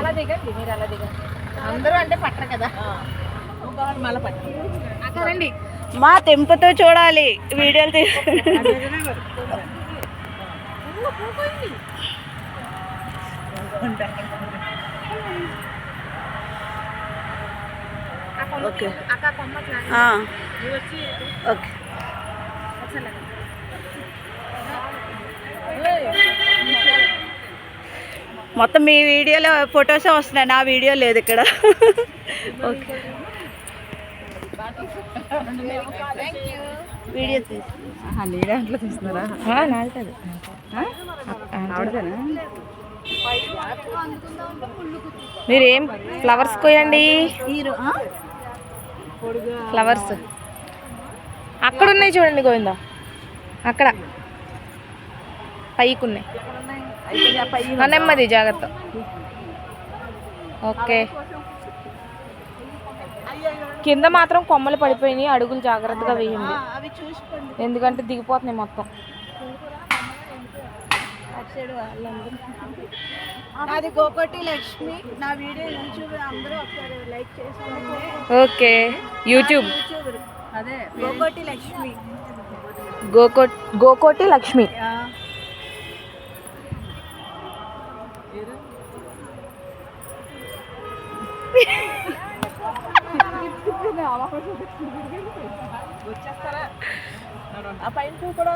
అలా దిగండి, మీరు అలా దిగండి. అందరూ అంటే పట్టరు కదా, మళ్ళీ పట్టరు. రండి, మా తెంపుతో చూడాలి వీడియోలు తీసి. Okay okay. మొత్తం మీ వీడియోలో ఫొటోసే వస్తున్నాయి, నా వీడియో లేదు ఇక్కడ. ఓకే, వీడియో దాంట్లో తీస్తున్నారా? నాలుగు ఆవిడదేనా? మీరేం ఫ్లవర్స్ కోయండి, ఫ్లవర్స్ అక్కడ ఉన్నాయి చూడండి గోవిందా, అక్కడ పైకి ఉన్నాయి, నెమ్మది జాగ్రత్త. ఓకే, కింద మాత్రం కొమ్మలు పడిపోయినాయి, అడుగులు జాగ్రత్తగా వేయండి ఎందుకంటే దిగిపోతున్నాయి మొత్తం. అది గోకోటి లక్ష్మి, నా వీడియో యూట్యూబ్ అందరూ ఒకసారి లైక్ చేసుకోండి. ఓకే, యూట్యూబ్ అదే గోకోటి లక్ష్మి, గోకోటి లక్ష్మి. వచ్చేస్తారా? ఆ పైన కూడా